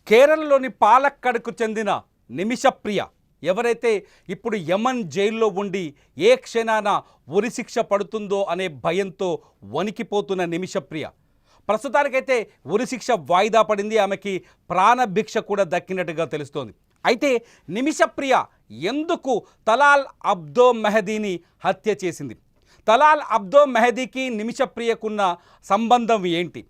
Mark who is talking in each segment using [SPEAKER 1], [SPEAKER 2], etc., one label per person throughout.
[SPEAKER 1] కేరళలోని పాలక్కడకు చెందిన నిమిషప్రియ ఎవరైతే ఇప్పుడు యమన్ జైల్లో ఉండి ఏ క్షణాన ఉరిశిక్ష పడుతుందో అనే భయంతో వణికిపోతున్న నిమిషప్రియ ప్రస్తుతానికైతే ఉరిశిక్ష వాయిదా పడింది. ఆమెకి ప్రాణభిక్ష కూడా దక్కినట్టుగా తెలుస్తోంది. అయితే నిమిషప్రియ ఎందుకు తలాల్ అబ్దో మెహదీని హత్య చేసింది? తలాల్ అబ్దో మెహదీకి నిమిషప్రియకున్న సంబంధం ఏంటి?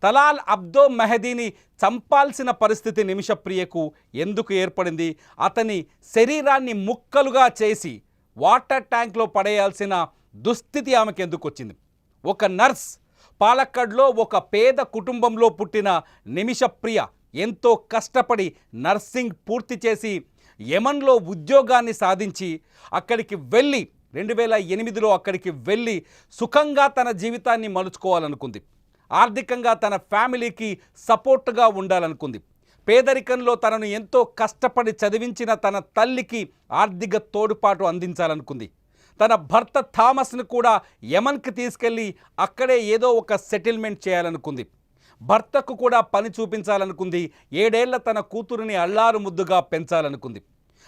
[SPEAKER 1] తలాల్ అబ్దో మెహదీని చంపాల్సిన పరిస్థితి నిమిషప్రియకు ఎందుకు ఏర్పడింది? అతని శరీరాన్ని ముక్కలుగా చేసి వాటర్ ట్యాంక్లో పడేయాల్సిన దుస్థితి ఆమెకు ఎందుకు వచ్చింది? ఒక నర్స్, పాలక్కడ్లో ఒక పేద కుటుంబంలో పుట్టిన నిమిషప్రియ ఎంతో కష్టపడి నర్సింగ్ పూర్తి చేసి యమన్లో ఉద్యోగాన్ని సాధించి అక్కడికి వెళ్ళి 2008లో అక్కడికి వెళ్ళి సుఖంగా తన జీవితాన్ని మలుచుకోవాలనుకుంది. ఆర్థికంగా తన ఫ్యామిలీకి సపోర్ట్గా ఉండాలనుకుంది. పేదరికంలో తనను ఎంతో కష్టపడి చదివించిన తన తల్లికి ఆర్థిక తోడ్పాటు అందించాలనుకుంది. తన భర్త థామస్ను కూడా యమన్కి తీసుకెళ్ళి అక్కడే ఏదో ఒక సెటిల్మెంట్ చేయాలనుకుంది. భర్తకు కూడా పని చూపించాలనుకుంది. 7 ఏళ్ల తన కూతురుని అల్లారు ముద్దుగా పెంచాలనుకుంది.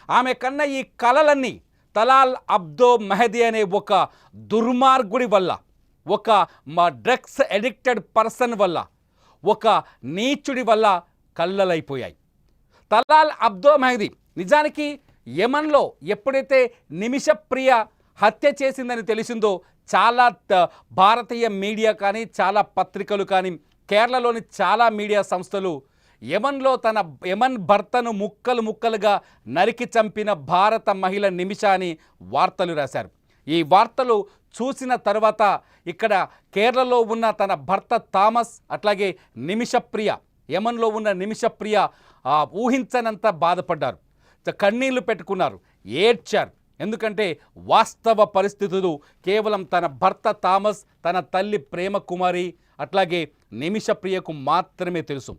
[SPEAKER 1] ఆమె కన్న ఈ కలలన్నీ తలాల్ అబ్దో మెహదీ అనే ఒక దుర్మార్గుడి వల్ల, ఒక డ్రగ్స్ అడిక్టెడ్ పర్సన్ వల్ల, ఒక నీచుడి వల్ల కల్లలైపోయాయి. తలాల్ అబ్దో మెహదీ నిజానికి యమన్లో ఎప్పుడైతే నిమిషప్రియ హత్య చేసిందని తెలిసిందో చాలా భారతీయ మీడియా కానీ, చాలా పత్రికలు కానీ, కేరళలోని చాలా మీడియా సంస్థలు యమన్ భర్తను ముక్కలు ముక్కలుగా నరికి చంపిన భారత మహిళ నిమిష అని వార్తలు రాశారు. ఈ వార్తలు చూసిన తర్వాత ఇక్కడ కేరళలో ఉన్న తన భర్త థామస్, అట్లాగే నిమిషప్రియ, యమన్లో ఉన్న నిమిషప్రియ ఊహించనంత బాధపడ్డారు, కన్నీళ్లు పెట్టుకున్నారు, ఏడ్చారు. ఎందుకంటే వాస్తవ పరిస్థితులు కేవలం తన భర్త థామస్, తన తల్లి ప్రేమ కుమారి, అట్లాగే నిమిషప్రియకు మాత్రమే తెలుసు.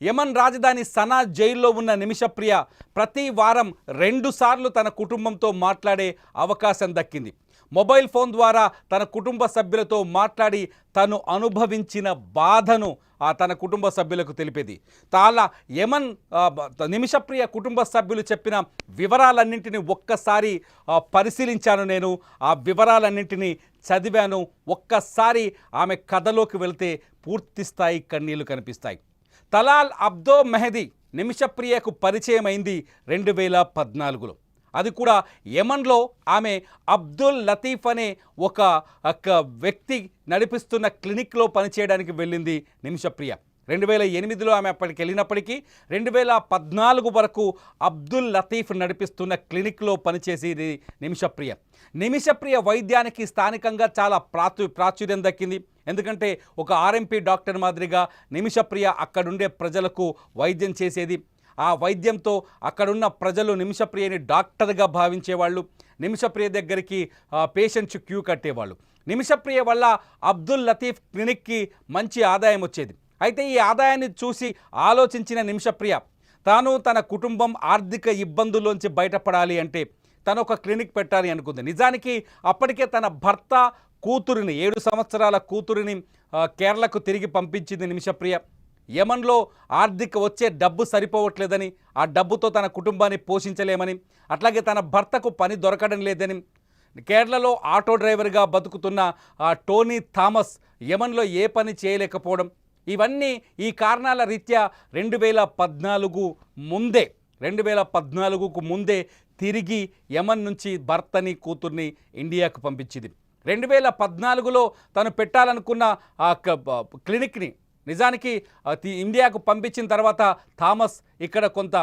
[SPEAKER 1] యమన్ రాజధాని సనా జైల్లో ఉన్న నిమిషప్రియ ప్రతి వారం 2 సార్లు తన కుటుంబంతో మాట్లాడే అవకాశం దక్కింది. మొబైల్ ఫోన్ ద్వారా తన కుటుంబ సభ్యులతో మాట్లాడి తను అనుభవించిన బాధను తన కుటుంబ సభ్యులకు తెలిపేది. నిమిషప్రియ కుటుంబ సభ్యులు చెప్పిన వివరాలన్నింటినీ ఒక్కసారి పరిశీలించాను. నేను ఆ వివరాలన్నింటినీ చదివాను. ఒక్కసారి ఆమె కథలోకి వెళ్తే పూర్తి స్థాయి కన్నీళ్లు కనిపిస్తాయి. తలాల్ అబ్దో మెహదీ నిమిషప్రియకు పరిచయం అయింది 2014లో. అది కూడా యమన్లో ఆమె అబ్దుల్ లతీఫ్ అనే ఒక వ్యక్తి నడిపిస్తున్న క్లినిక్లో పనిచేయడానికి వెళ్ళింది నిమిషప్రియ. 2008లో ఆమె అప్పటికి వెళ్ళినప్పటికీ 2014 వరకు అబ్దుల్ లతీఫ్ నడిపిస్తున్న క్లినిక్లో పనిచేసేది నిమిషప్రియ. నిమిషప్రియ వైద్యానికి స్థానికంగా చాలా ప్రాచుర్యం దక్కింది. ఎందుకంటే ఒక ఆర్ఎంపీ డాక్టర్ మాదిరిగా నిమిషప్రియ అక్కడుండే ప్రజలకు వైద్యం చేసేది. ఆ వైద్యంతో అక్కడున్న ప్రజలు నిమిషప్రియని డాక్టర్గా భావించేవాళ్ళు. నిమిషప్రియ దగ్గరికి పేషెంట్స్ క్యూ కట్టేవాళ్ళు. నిమిషప్రియ వల్ల అబ్దుల్ లతీఫ్ క్లినిక్కి మంచి ఆదాయం వచ్చేది. అయితే ఈ ఆదాయాన్ని చూసి ఆలోచించిన నిమిషప్రియ తాను తన కుటుంబం ఆర్థిక ఇబ్బందుల్లోంచి బయటపడాలి అంటే తను ఒక క్లినిక్ పెట్టాలి అనుకుంది. నిజానికి అప్పటికే తన భర్త కూతురిని 7 సంవత్సరాల కూతురిని కేరళకు తిరిగి పంపించింది నిమిషప్రియ. యమన్లో వచ్చే డబ్బు సరిపోవట్లేదని, ఆ డబ్బుతో తన కుటుంబాన్ని పోషించలేమని, అట్లాగే తన భర్తకు పని దొరకడం లేదని, కేరళలో ఆటో డ్రైవర్గా బతుకుతున్న టోనీ థామస్ యమన్లో ఏ పని చేయలేకపోవడం, ఇవన్నీ ఈ కారణాల రీత్యా 2014కు ముందే తిరిగి యమన్ నుంచి భర్తని కూతుర్ని ఇండియాకు పంపించింది. 2014లో తను పెట్టాలనుకున్న క్లినిక్ని నిజానికి ఇండియాకు పంపించిన తర్వాత థామస్ ఇక్కడ కొంత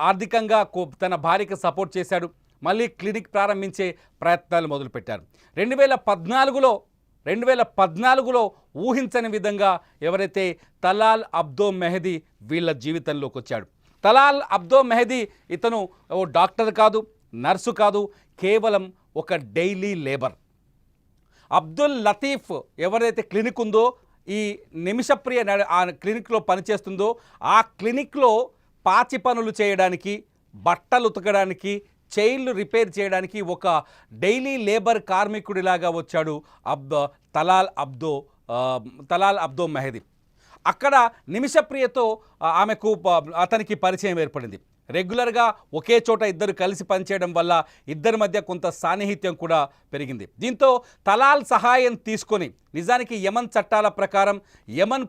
[SPEAKER 1] ఆర్థికంగా తన భార్యకి సపోర్ట్ చేశాడు. మళ్ళీ క్లినిక్ ప్రారంభించే ప్రయత్నాలు మొదలుపెట్టారు. 2014లో ఊహించని విధంగా ఎవరైతే తలాల్ అబ్దో మెహదీ వీళ్ళ జీవితంలోకి వచ్చాడు. తలాల్ అబ్దో మెహదీ ఇతను ఓ డాక్టర్ కాదు, నర్సు కాదు, కేవలం ఒక డైలీ లేబర్. అబ్దుల్ లతీఫ్ ఎవరైతే క్లినిక్ ఉందో, ఈ నిమిషప్రియ ఆ క్లినిక్లో పనిచేస్తుందో, ఆ క్లినిక్లో పాచి పనులు చేయడానికి, బట్టలు ఉతకడానికి, చైర్లు రిపేర్ చేయడానికి ఒక డైలీ లేబర్ కార్మికుడిలాగా వచ్చాడు తలాల్ అబ్దో మెహదీ. అక్కడ నిమిషప్రియతో అతనికి పరిచయం ఏర్పడింది. రెగ్యులర్గా ఒకే చోట ఇద్దరు కలిసి పనిచేయడం వల్ల ఇద్దరి మధ్య కొంత సాన్నిహిత్యం కూడా పెరిగింది. దీంతో తలాల్ సహాయం తీసుకొని, నిజానికి యమన్ చట్టాల ప్రకారం యమన్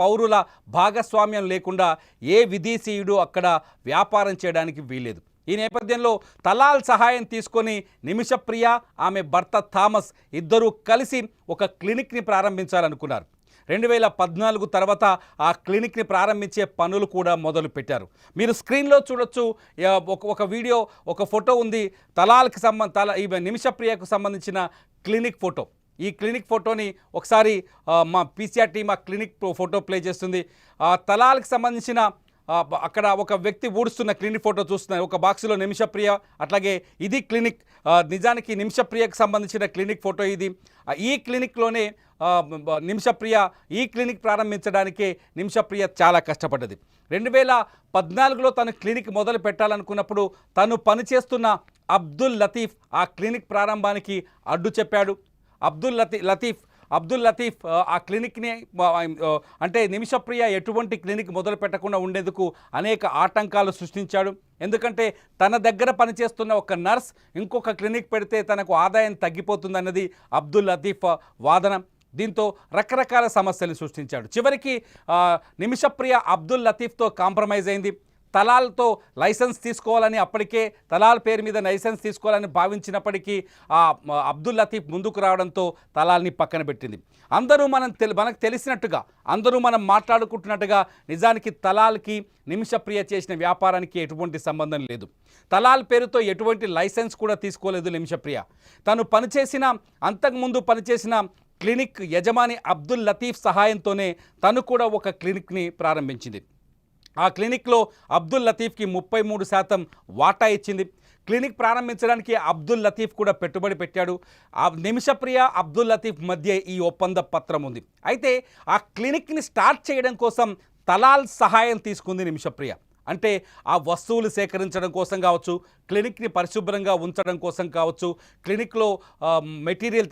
[SPEAKER 1] పౌరుల భాగస్వామ్యం లేకుండా ఏ విదేశీయుడు అక్కడ వ్యాపారం చేయడానికి వీల్లేదు. ఈ నేపథ్యంలో తలాల్ సహాయం తీసుకొని నిమిషప్రియ, ఆమె భర్త థామస్ ఇద్దరూ కలిసి ఒక క్లినిక్ని ప్రారంభించాలనుకున్నారు. 2014 తర్వాత ఆ క్లినిక్ని ప్రారంభించే పనులు కూడా మొదలుపెట్టారు. మీరు స్క్రీన్లో చూడొచ్చు, ఒక వీడియో, ఒక ఫోటో ఉంది. తలాల్కి ఈ నిమిషప్రియకు సంబంధించిన క్లినిక్ ఫోటో. ఈ క్లినిక్ ఫోటోని ఒకసారి మా పీసీఆర్ టీమ్ ఆ క్లినిక్ ఫోటో ప్లే చేస్తుంది. తలాల్కి సంబంధించిన అక్కడ ఒక వ్యక్తి ఊడుస్తున్న క్లినిక్ ఫోటో చూస్తున్నారు. ఒక బాక్సులో నిమిషప్రియ, అట్లాగే ఇది క్లినిక్. నిజానికి నిమిషప్రియకు సంబంధించిన క్లినిక్ ఫోటో ఇది. ఈ క్లినిక్లోనే నిమిషప్రియ ఈ క్లినిక్ ప్రారంభించడానికే నిమిషప్రియ చాలా కష్టపడ్డది. 2014లో తను క్లినిక్ మొదలు పెట్టాలనుకున్నప్పుడు తను పనిచేస్తున్న అబ్దుల్ లతీఫ్ ఆ క్లినిక్ ప్రారంభానికి అడ్డు చెప్పాడు. అబ్దుల్ లతీఫ్ ఆ క్లినిక్ని అంటే నిమిషప్రియ ఎటువంటి క్లినిక్ మొదలు పెట్టకుండా ఉండేందుకు అనేక ఆటంకాలు సృష్టించాడు. ఎందుకంటే తన దగ్గర పనిచేస్తున్న ఒక నర్స్ ఇంకొక క్లినిక్ పెడితే తనకు ఆదాయం తగ్గిపోతుందన్నది అబ్దుల్ లతీఫ్ వాదన. దీంతో రకరకాల సమస్యలు సృష్టించాడు. చివరికి నిమిషప్రియ అబ్దుల్ లతీఫ్తో కాంప్రమైజ్ అయింది. తలాల్తో లైసెన్స్ తీసుకోవాలని, అప్పటికే తలాల్ పేరు మీద లైసెన్స్ తీసుకోవాలని భావించినప్పటికీ అబ్దుల్ లతీఫ్ ముందుకు రావడంతో తలాల్ని పక్కన పెట్టింది. మనకు తెలిసినట్టుగా, అందరూ మనం మాట్లాడుకుంటున్నట్టుగా నిజానికి తలాల్కి నిమిషప్రియ చేసిన వ్యాపారానికి ఎటువంటి సంబంధం లేదు. తలాల్ పేరుతో ఎటువంటి లైసెన్స్ కూడా తీసుకోలేదు నిమిషప్రియ. తను అంతకుముందు పనిచేసిన క్లినిక్ యజమాని అబ్దుల్ లతీఫ్ సహాయంతోనే తను కూడా ఒక క్లినిక్ని ప్రారంభించింది. ఆ క్లినిక్లో అబ్దుల్ లతీఫ్కి 33% వాటా ఇచ్చింది. క్లినిక్ ప్రారంభించడానికి అబ్దుల్ లతీఫ్ కూడా పెట్టుబడి పెట్టాడు. ఆ నిమిషప్రియ అబ్దుల్ లతీఫ్ మధ్య ఈ ఒప్పంద పత్రం ఉంది. అయితే ఆ క్లినిక్ని స్టార్ట్ చేయడం కోసం తలాల్ సహాయం తీసుకుంది నిమిషప్రియ. అంటే ఆ వస్తువులు సేకరించడం కోసం కావచ్చు, క్లినిక్ని పరిశుభ్రంగా ఉంచడం కోసం కావచ్చు, క్లినిక్లో మెటీరియల్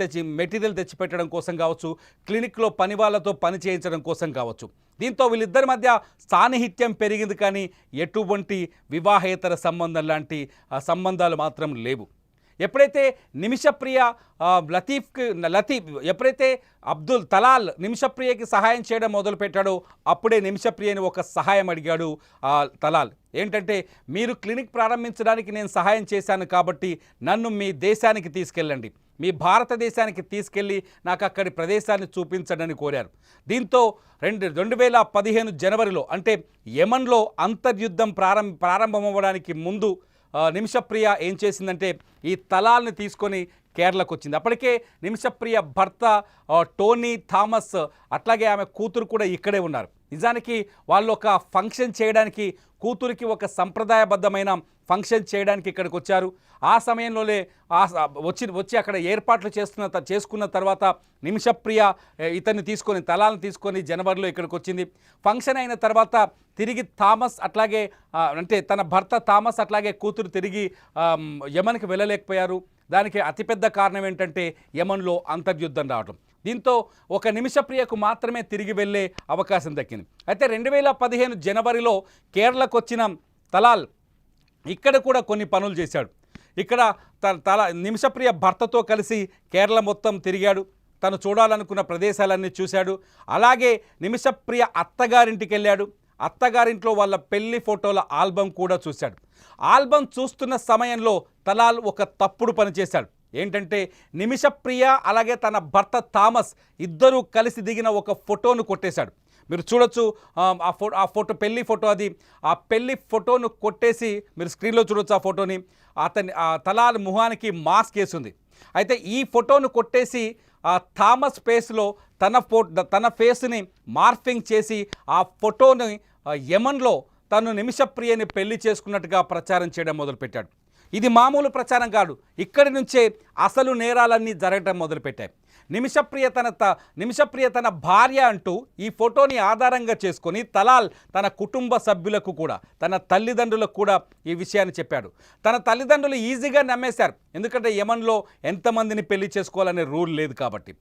[SPEAKER 1] తెచ్చిపెట్టడం కోసం కావచ్చు, క్లినిక్లో పని వాళ్ళతో పని చేయించడం కోసం కావచ్చు. దీంతో వీళ్ళిద్దరి మధ్య సాన్నిహిత్యం పెరిగింది, కానీ ఎటువంటి వివాహేతర సంబంధం లాంటి సంబంధాలు మాత్రం లేవు. ఎప్పుడైతే నిమిషప్రియ ఎప్పుడైతే తలాల్ నిమిషప్రియకి సహాయం చేయడం మొదలుపెట్టాడో అప్పుడే నిమిషప్రియని ఒక సహాయం అడిగాడు తలాల్. ఏంటంటే, మీరు క్లినిక్ ప్రారంభించడానికి నేను సహాయం చేశాను కాబట్టి నన్ను మీ దేశానికి తీసుకెళ్ళండి, మీ భారతదేశానికి తీసుకెళ్ళి నాకు అక్కడి ప్రదేశాన్ని చూపించడని కోరారు. దీంతో 2015 జనవరిలో, అంటే యమన్లో అంతర్యుద్ధం ప్రారంభమవ్వడానికి ముందు నిమిషప్రియ ఏం చేసిందంటే ఈ తలాల్ని తీసుకొని కేరళకు వచ్చింది. అప్పటికే నిమిషప్రియ భర్త టోనీ థామస్, అట్లాగే ఆమె కూతురు కూడా ఇక్కడే ఉన్నారు. నిజానికి వాళ్ళు ఒక ఫంక్షన్ చేయడానికి, కూతురికి ఒక సంప్రదాయబద్ధమైన ఫంక్షన్ చేయడానికి ఇక్కడికి వచ్చారు. ఆ సమయంలోనే వచ్చి అక్కడ ఏర్పాట్లు చేసుకున్న తర్వాత నిమిషప్రియ తలాల్ని తీసుకొని జనవరిలో ఇక్కడికి వచ్చింది. ఫంక్షన్ అయిన తర్వాత తిరిగి థామస్ అట్లాగే అంటే తన భర్త థామస్ అట్లాగే కూతురు తిరిగి యమన్కి వెళ్ళలేకపోయారు. దానికి అతిపెద్ద కారణం ఏంటంటే యమన్లో అంతర్యుద్ధం రావడం. దీంతో ఒక నిమిషప్రియకు మాత్రమే తిరిగి వెళ్ళే అవకాశం దక్కింది. అయితే 2015 జనవరిలో కేరళకు వచ్చిన తలాల్ ఇక్కడ కూడా కొన్ని పనులు చేశాడు. ఇక్కడ నిమిషప్రియ భర్తతో కలిసి కేరళ మొత్తం తిరిగాడు. తను చూడాలనుకున్న ప్రదేశాలన్నీ చూశాడు. అలాగే నిమిషప్రియ అత్తగారింటికి వెళ్ళాడు. అత్తగారింట్లో వాళ్ళ పెళ్లి ఫోటోల ఆల్బమ్ కూడా చూశాడు. ఆల్బమ్ చూస్తున్న సమయంలో తలాల్ ఒక తప్పుడు పని చేశాడు. ఏంటంటే, నిమిషప్రియ అలాగే తన భర్త థామస్ ఇద్దరూ కలిసి దిగిన ఒక ఫోటోను కొట్టేశాడు. మీరు చూడొచ్చు ఆ ఫోటో, పెళ్లి ఫోటో అది. ఆ పెళ్లి ఫోటోను కొట్టేసి మీరు స్క్రీన్లో చూడొచ్చు ఆ ఫోటోని. తలాల్ ముఖానికి మాస్క్ వేసింది. అయితే ఈ ఫోటోను కొట్టేసి థామస్ ఫేస్లో తన ఫేస్ని మార్ఫింగ్ చేసి ఆ ఫోటోని యమన్లో తను నిమిషప్రియని పెళ్లి చేసుకున్నట్టుగా ప్రచారం చేయడం మొదలుపెట్టాడు. ఇది మామూలు ప్రచారం కాదు. ఇక్కడి నుంచే అసలు నేరాలన్నీ జరగడం మొదలుపెట్టాయి. నిమిషప్రియ తన భార్య అంటూ ఈ ఫోటోని ఆధారంగా చేసుకొని తలాల్ తన కుటుంబ సభ్యులకు కూడా తన తల్లిదండ్రులకు కూడా ఈ విషయాన్ని చెప్పాడు. తన తల్లిదండ్రులు ఈజీగా నమ్మేశారు, ఎందుకంటే యమన్లో ఎంతమందిని పెళ్లి చేసుకోవాలనే రూల్ లేదు కాబట్టి.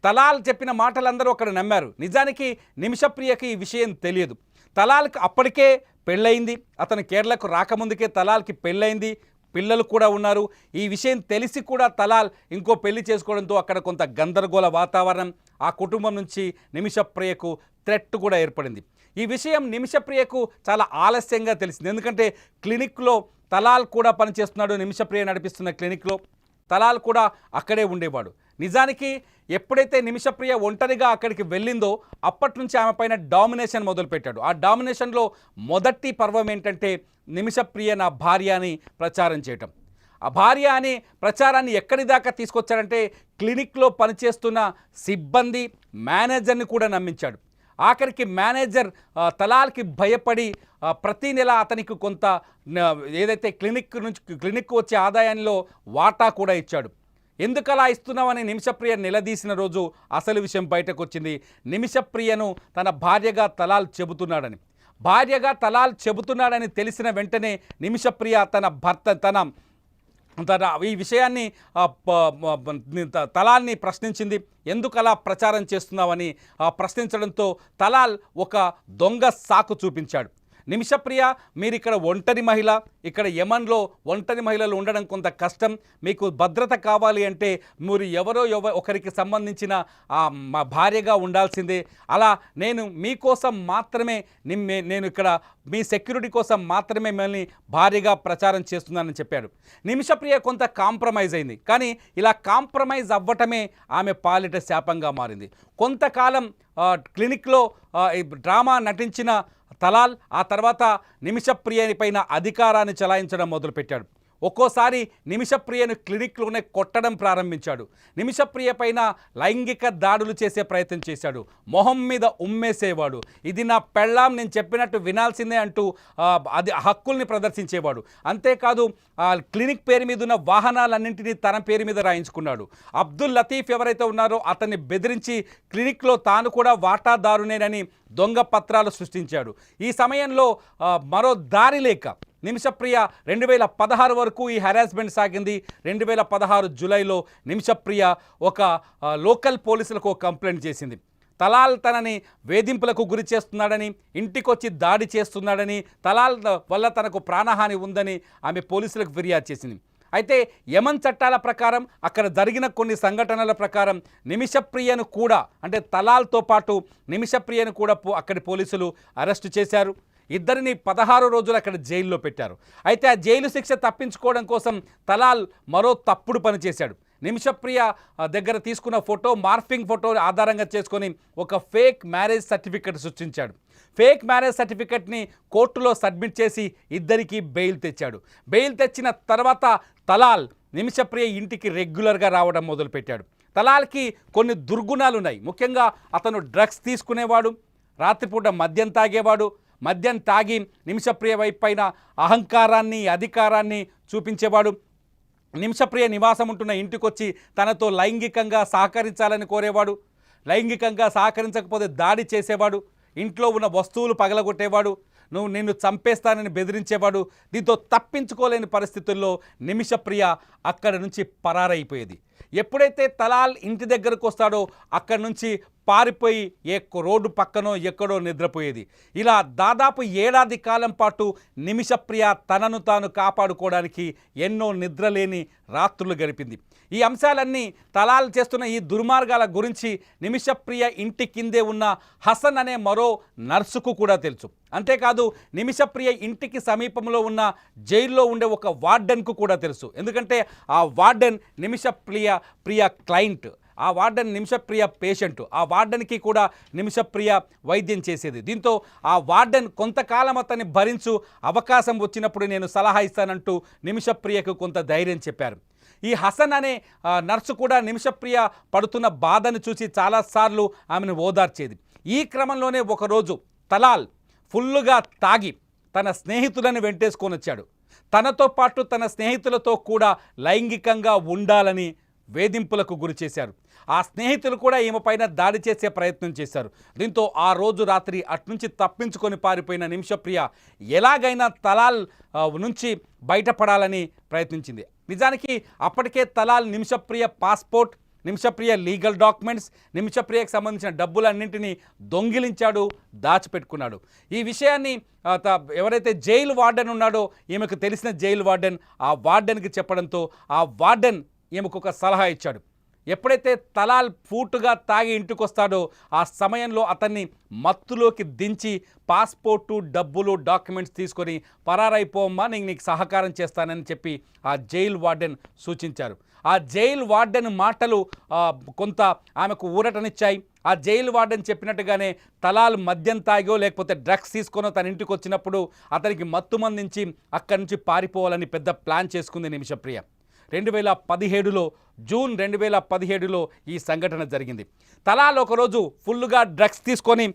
[SPEAKER 1] తలాల్ చెప్పిన మాటలందరూ అక్కడ నమ్మారు. నిజానికి నిమిషప్రియకి ఈ విషయం తెలియదు. తలాల్కి అప్పటికే పెళ్ళయింది, అతను కేరళకు రాకముందుకే తలాల్కి పెళ్ళయింది, పిల్లలు కూడా ఉన్నారు. ఈ విషయం తెలిసి కూడా తలాల్ ఇంకో పెళ్లి చేసుకోవడంతో అక్కడ కొంత గందరగోళ వాతావరణం, ఆ కుటుంబం నుంచి నిమిషప్రియకు థ్రెట్ కూడా ఏర్పడింది. ఈ విషయం నిమిషప్రియకు చాలా ఆలస్యంగా తెలిసింది, ఎందుకంటే క్లినిక్లో తలాల్ కూడా పనిచేస్తున్నాడు. నిమిషప్రియ నడిపిస్తున్న క్లినిక్లో తలాల్ కూడా అక్కడే ఉండేవాడు. నిజానికి ఎప్పుడైతే నిమిషప్రియ ఒంటరిగా అక్కడికి వెళ్ళిందో అప్పటి నుంచి ఆమె పైన డామినేషన్ మొదలుపెట్టాడు. ఆ డామినేషన్లో మొదటి పర్వం ఏంటంటే నిమిషప్రియ నా భార్య అని ప్రచారం చేయటం. ఆ భార్య అని ప్రచారాన్ని ఎక్కడి దాకా తీసుకొచ్చాడంటే క్లినిక్లో పనిచేస్తున్న సిబ్బంది, మేనేజర్ని కూడా నమ్మించాడు. ఆఖరికి మేనేజర్ తలాల్కి భయపడి ప్రతీ నెల అతనికి కొంత ఏదైతే క్లినిక్ వచ్చే ఆదాయంలో వాటా కూడా ఇచ్చాడు. ఎందుకలా ఇస్తున్నామని నిమిషప్రియ నిలదీసిన రోజు అసలు విషయం బయటకు వచ్చింది. నిమిషప్రియను తన భార్యగా తలాల్ చెబుతున్నాడని తెలిసిన వెంటనే నిమిషప్రియ తన భర్త ఈ విషయాన్ని తలాల్ని ప్రశ్నించింది. ఎందుకు అలా ప్రచారం చేస్తున్నావని ప్రశ్నించడంతో తలాల్ ఒక దొంగ సాకు చూపించాడు. నిమిషప్రియ, మీరు ఇక్కడ ఒంటరి మహిళ, ఇక్కడ యమన్లో ఒంటరి మహిళలు ఉండడం కొంత కష్టం, మీకు భద్రత కావాలి అంటే మీరు ఎవరో ఒకరికి సంబంధించిన మా భార్యగా ఉండాల్సిందే. అలా నేను మీకోసం మాత్రమే నేను ఇక్కడ మీ సెక్యూరిటీ కోసం మాత్రమే మిమ్మల్ని భార్యగా ప్రచారం చేస్తున్నానని చెప్పాడు. నిమిషప్రియ కొంత కాంప్రమైజ్ అయింది, కానీ ఇలా కాంప్రమైజ్ అవ్వటమే ఆమె పాలిట శాపంగా మారింది. కొంతకాలం క్లినిక్లో డ్రామా నటించిన తలాల్ ఆ తర్వాత నిమిషప్రియని పైన అధికారాన్ని చలాయించడం మొదలుపెట్టాడు. ఒక్కోసారి నిమిషప్రియను క్లినిక్లోనే కొట్టడం ప్రారంభించాడు. నిమిషప్రియ పైన లైంగిక దాడులు చేసే ప్రయత్నం చేశాడు. మొహం మీద ఉమ్మేసేవాడు. ఇది నా పెళ్ళాం, నేను చెప్పినట్టు వినాల్సిందే అంటూ అది హక్కుల్ని ప్రదర్శించేవాడు. అంతేకాదు క్లినిక్ పేరు మీద ఉన్న వాహనాలన్నింటినీ తన పేరు మీద రాయించుకున్నాడు. అబ్దుల్ లతీఫ్ ఎవరైతే ఉన్నారో అతన్ని బెదిరించి క్లినిక్లో తాను కూడా వాటాదారునేనని దొంగ పత్రాలు సృష్టించాడు. ఈ సమయంలో మరో దారి లేక నిమిషప్రియ 2016 వరకు ఈ హెరాస్మెంట్ సాగింది. 2016 జూలైలో నిమిషప్రియ ఒక లోకల్ పోలీసులకు కంప్లైంట్ చేసింది. తలాల్ తనని వేధింపులకు గురి చేస్తున్నాడని, ఇంటికొచ్చి దాడి చేస్తున్నాడని, తలాల్ వల్ల తనకు ప్రాణహాని ఉందని ఆమె పోలీసులకు ఫిర్యాదు చేసింది. అయితే యమన్ చట్టాల ప్రకారం అక్కడ జరిగిన కొన్ని సంఘటనల ప్రకారం నిమిషప్రియను కూడా, అంటే తలాల్తో పాటు నిమిషప్రియను కూడా అక్కడి పోలీసులు అరెస్టు చేశారు. ఇద్దరిని 16 రోజులు అక్కడ జైల్లో పెట్టారు. అయితే ఆ జైలు శిక్ష తప్పించుకోవడం కోసం తలాల్ మరో తప్పుడు పని చేశాడు. నిమిషప్రియ దగ్గర తీసుకున్న ఫోటో, మార్ఫింగ్ ఫోటో ఆధారంగా చేసుకొని ఒక ఫేక్ మ్యారేజ్ సర్టిఫికెట్ సృష్టించాడు. ఫేక్ మ్యారేజ్ సర్టిఫికెట్ని కోర్టులో సబ్మిట్ చేసి ఇద్దరికి బెయిల్ తెచ్చాడు. బెయిల్ తెచ్చిన తర్వాత తలాల్ నిమిషప్రియ ఇంటికి రెగ్యులర్గా రావడం మొదలుపెట్టాడు. తలాల్కి కొన్ని దుర్గుణాలు ఉన్నాయి. ముఖ్యంగా అతను డ్రగ్స్ తీసుకునేవాడు, రాత్రిపూట మద్యం తాగేవాడు. మద్యం తాగి నిమిషప్రియ వైపు పైన అహంకారాన్ని, అధికారాన్ని చూపించేవాడు. నిమిషప్రియ నివాసం ఉంటున్న ఇంటికొచ్చి తనతో లైంగికంగా సహకరించాలని కోరేవాడు. లైంగికంగా సహకరించకపోతే దాడి చేసేవాడు. ఇంట్లో ఉన్న వస్తువులు పగలగొట్టేవాడు. నిన్ను చంపేస్తానని బెదిరించేవాడు. దీంతో తప్పించుకోలేని పరిస్థితుల్లో నిమిషప్రియ అక్కడి నుంచి పరారైపోయేది. ఎప్పుడైతే తలాల్ ఇంటి దగ్గరకు వస్తాడో అక్కడి నుంచి పారిపోయి రోడ్డు పక్కనో ఎక్కడో నిద్రపోయేది. ఇలా దాదాపు ఏడాది కాలం పాటు నిమిషప్రియ తనను తాను కాపాడుకోవడానికి ఎన్నో నిద్రలేని రాత్రులు గడిపింది. ఈ అంశాలన్నీ తలాల్ చేస్తున్న ఈ దుర్మార్గాల గురించి నిమిషప్రియ ఇంటి కిందే ఉన్న హసన్ అనే మరో నర్సుకు కూడా తెలుసు. అంతేకాదు నిమిషప్రియ ఇంటికి సమీపంలో ఉన్న జైల్లో ఉండే ఒక వార్డెన్కు కూడా తెలుసు. ఎందుకంటే ఆ వార్డెన్ నిమిషప్రియ క్లయింట్, ఆ వార్డెన్ నిమిషప్రియ పేషెంట్. ఆ వార్డెన్కి కూడా నిమిషప్రియ వైద్యం చేసేది. దీంతో ఆ వార్డెన్ కొంతకాలం అతన్ని భరించు, అవకాశం వచ్చినప్పుడు నేను సలహా ఇస్తానంటూ నిమిషప్రియకు కొంత ధైర్యం చెప్పారు. ఈ హసన్ అనే నర్సు కూడా నిమిషప్రియ పడుతున్న బాధను చూసి చాలాసార్లు ఆమెను ఓదార్చేది. ఈ క్రమంలోనే ఒకరోజు తలాల్ ఫుల్లుగా తాగి తన స్నేహితులను వెంటేసుకొని వచ్చాడు. తనతో పాటు తన స్నేహితులతో కూడా లైంగికంగా ఉండాలని వేధింపులకు గురి చేశారు. ఆ స్నేహితులు కూడా ఈమె పైన దాడి చేసే ప్రయత్నం చేశారు. దీంతో ఆ రోజు రాత్రి అట్నుంచి తప్పించుకొని పారిపోయిన నిమిషప్రియ ఎలాగైనా తలాల్ నుంచి బయటపడాలని ప్రయత్నించింది. నిజానికి అప్పటికే Talal Nimishapriya passport, Nimishapriya legal documents, నిమిషప్రియకు సంబంధించిన డబ్బులన్నింటినీ దొంగిలించాడు, దాచిపెట్టుకున్నాడు. ఈ విషయాన్ని ఎవరైతే జైలు వార్డెన్ ఉన్నాడో ఈమెకు తెలిసిన జైలు వార్డెన్ ఆ వార్డెన్కి చెప్పడంతో ఆ వార్డెన్ ఈమెకు ఒక సలహా ఇచ్చాడు. ఎప్పుడైతే తలాల్ పూటుగా తాగి ఇంటికి వస్తాడో ఆ సమయంలో అతన్ని మత్తులోకి దించి పాస్పోర్టు, డబ్బులు, డాక్యుమెంట్స్ తీసుకొని పరారైపోమ్మా, నేను నీకు సహకారం చేస్తానని చెప్పి ఆ జైలు వార్డెన్ సూచించారు. ఆ జైలు వార్డెన్ మాటలు కొంత ఆమెకు ఊరటనిచ్చాయి. ఆ జైలు వార్డెన్ చెప్పినట్టుగానే తలాల్ మద్యం తాగో లేకపోతే డ్రగ్స్ తీసుకొనో తన ఇంటికి వచ్చినప్పుడు అతనికి మత్తు మందించి అక్కడి నుంచి పారిపోవాలని పెద్ద ప్లాన్ చేసుకుంది నిమిషప్రియ. 2017లో జూన్ 2017లో ఈ సంఘటన జరిగింది. తలాల్ ఒకరోజు ఫుల్గా డ్రగ్స్ తీసుకొని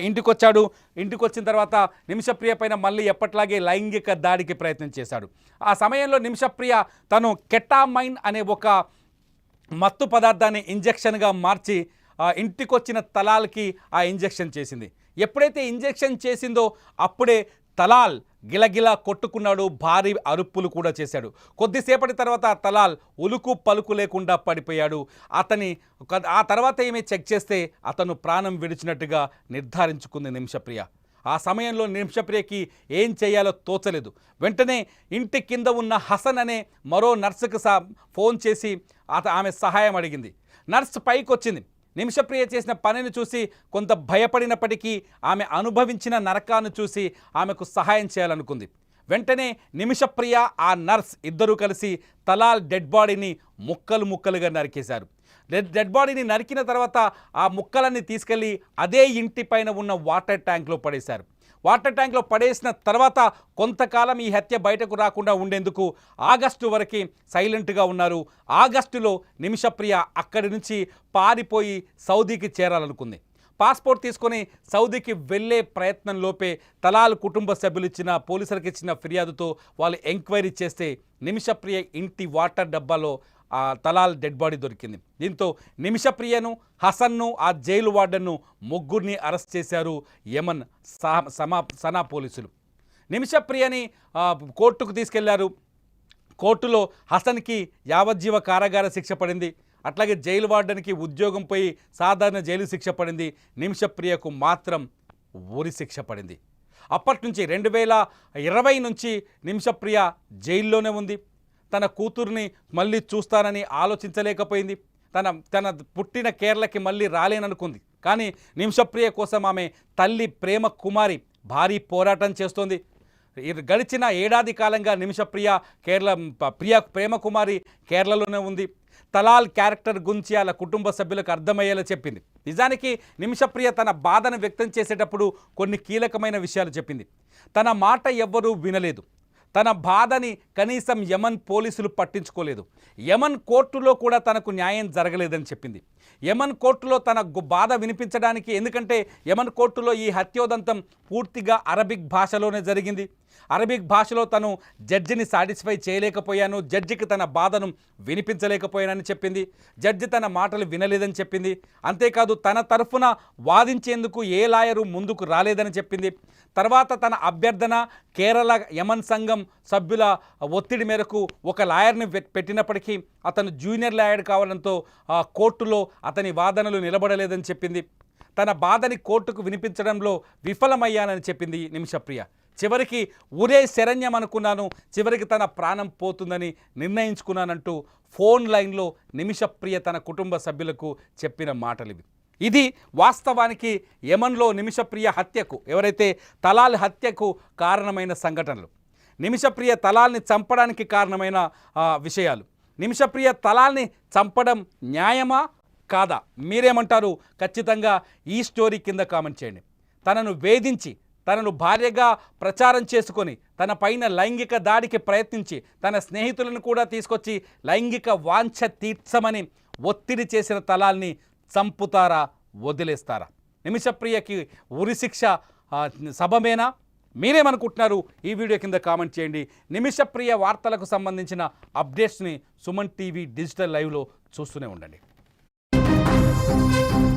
[SPEAKER 1] ఇంటికి వచ్చాడు. ఇంటికి వచ్చిన తర్వాత నిమిషప్రియ పైన మళ్ళీ ఎప్పట్లాగే లైంగిక దాడికి ప్రయత్నం చేశాడు. ఆ సమయంలో నిమిషప్రియ తను కెటామైన్ అనే ఒక మత్తు పదార్థాన్ని ఇంజెక్షన్గా మార్చి ఇంటికొచ్చిన తలాల్కి ఆ ఇంజెక్షన్ చేసింది. ఎప్పుడైతే ఇంజెక్షన్ చేసిందో అప్పుడే తలాల్ గిలగిలా కొట్టుకున్నాడు, భారీ అరుపులు కూడా చేశాడు. కొద్దిసేపటి తర్వాత తలాల్ ఉలుకు పలుకు లేకుండా పడిపోయాడు. ఆ తర్వాత ఏమీ చెక్ చేస్తే అతను ప్రాణం విడిచినట్టుగా నిర్ధారించుకుంది నిమిషప్రియ. ఆ సమయంలో నిమిషప్రియకి ఏం చేయాలో తోచలేదు. వెంటనే ఇంటి కింద ఉన్న హసన్ అనే మరో నర్సుకు ఫోన్ చేసి ఆమె సహాయం అడిగింది. నర్సు పైకి వచ్చింది. నిమిషప్రియ చేసిన పనిని చూసి కొంత భయపడినప్పటికీ ఆమె అనుభవించిన నరకాన్ని చూసి ఆమెకు సహాయం చేయాలనుకుంది. వెంటనే నిమిషప్రియ ఆ నర్స్ ఇద్దరూ కలిసి తలాల్ డెడ్ బాడీని ముక్కలు ముక్కలుగా నరికేశారు. డెడ్ బాడీని నరికిన తర్వాత ఆ ముక్కలన్నీ తీసుకెళ్ళి అదే ఇంటి పైన ఉన్న వాటర్ ట్యాంక్లో పడేశారు. వాటర్ ట్యాంక్లో పడేసిన తర్వాత కొంతకాలం ఈ హత్య బయటకు రాకుండా ఉండేందుకు ఆగస్టు వరకు సైలెంట్గా ఉన్నారు. ఆగస్టులో నిమిషప్రియ అక్కడి నుంచి పారిపోయి సౌదీకి చేరాలనుకుంది. పాస్పోర్ట్ తీసుకొని సౌదీకి వెళ్ళే ప్రయత్నంలోపే తలాల్ కుటుంబ సభ్యులు పోలీసులకు ఇచ్చిన ఫిర్యాదుతో వాళ్ళు ఎంక్వైరీ చేస్తే నిమిషప్రియ ఇంటి వాటర్ డబ్బాలో ఆ తలాల్ డెడ్ బాడీ దొరికింది. దీంతో నిమిషప్రియను, హసన్ను, ఆ జైలు వార్డెన్ను ముగ్గురిని అరెస్ట్ చేశారు యమన్ సనా పోలీసులు. నిమిషప్రియని కోర్టుకు తీసుకెళ్లారు. కోర్టులో హసన్కి యావజ్జీవ కారాగార శిక్ష పడింది. అట్లాగే జైలు వార్డెన్కి ఉద్యోగం పోయి సాధారణ జైలు శిక్ష పడింది. నిమిషప్రియకు మాత్రం ఊరి శిక్ష పడింది. అప్పటి నుంచి 2020 నుంచి నిమిషప్రియ జైల్లోనే ఉంది. తన కూతుర్ని మళ్ళీ చూస్తానని ఆలోచించలేకపోయింది. తన పుట్టిన కేరళకి మళ్ళీ రాలేననుకుంది. కానీ నిమిషప్రియ కోసం ఆమె తల్లి ప్రేమ కుమారి భారీ పోరాటం చేస్తోంది. గడిచిన ఏడాది కాలంగా నిమిషప్రియ ప్రేమ కుమారి కేరళలోనే ఉంది. తలాల్ క్యారెక్టర్ గురించి వాళ్ళ కుటుంబ సభ్యులకు అర్థమయ్యేలా చెప్పింది. నిజానికి నిమిషప్రియ తన బాధను వ్యక్తం చేసేటప్పుడు కొన్ని కీలకమైన విషయాలు చెప్పింది. తన మాట ఎవ్వరూ వినలేదు. తన బాధని కనీసం యమన్ పోలీసులు పట్టించుకోలేదు. యమన్ కోర్టులో కూడా తనకు న్యాయం జరగలేదని చెప్పింది. యమన్ కోర్టులో తన బాధ వినిపించడానికి, ఎందుకంటే యమన్ కోర్టులో ఈ హత్యోదంతం పూర్తిగా అరబిక్ భాషలోనే జరిగింది. అరబిక్ భాషలో తను జడ్జిని సాటిస్ఫై చేయలేకపోయాను, జడ్జికి తన బాధను వినిపించలేకపోయానని చెప్పింది. జడ్జి తన మాటలు వినలేదని చెప్పింది. అంతేకాదు తన తరఫున వాదించేందుకు ఏ లాయరు ముందుకు రాలేదని చెప్పింది. తర్వాత తన అభ్యర్థన కేరళ యమన్ సంఘం సభ్యుల ఒత్తిడి మేరకు ఒక లాయర్ని పెట్టినప్పటికీ అతను జూనియర్ లాయర్ కావడంతో కోర్టులో అతని వాదనలు నిలబడలేదని చెప్పింది. తన బాధని కోర్టుకు వినిపించడంలో విఫలమయ్యానని చెప్పింది నిమిషప్రియ. చివరికి ఊరే శరణ్యం అనుకున్నాను, చివరికి తన ప్రాణం పోతుందని నిర్ణయించుకున్నానంటూ ఫోన్ లైన్లో నిమిషప్రియ తన కుటుంబ సభ్యులకు చెప్పిన మాటలివి. ఇది వాస్తవానికి యమన్లో నిమిషప్రియ హత్యకు, ఎవరైతే తలాల్ హత్యకు కారణమైన సంఘటనలు, నిమిషప్రియ తలాల్ని చంపడానికి కారణమైన విషయాలు. నిమిషప్రియ తలాల్ని చంపడం న్యాయమా కాదా? మీరేమంటారు? ఖచ్చితంగా ఈ స్టోరీ కింద కామెంట్ చేయండి. తనను వేధించి, తనను భార్యగా ప్రచారం చేసుకొని, తన పైన లైంగిక దాడికి ప్రయత్నించి, తన స్నేహితులను కూడా తీసుకొచ్చి లైంగిక వాంఛ తీర్చమని ఒత్తిడి చేసిన తలాల్ని చంపుతారా, వదిలేస్తారా? నిమిషప్రియకి ఉరిశిక్ష సబమేనా? మీరేమనుకుంటున్నారు? ఈ వీడియో కింద కామెంట్ చేయండి. నిమిషప్రియ వార్తలకు సంబంధించిన అప్డేట్స్ని సుమన్ టీవీ డిజిటల్ లైవ్లో చూస్తూనే ఉండండి.
[SPEAKER 2] Thank you.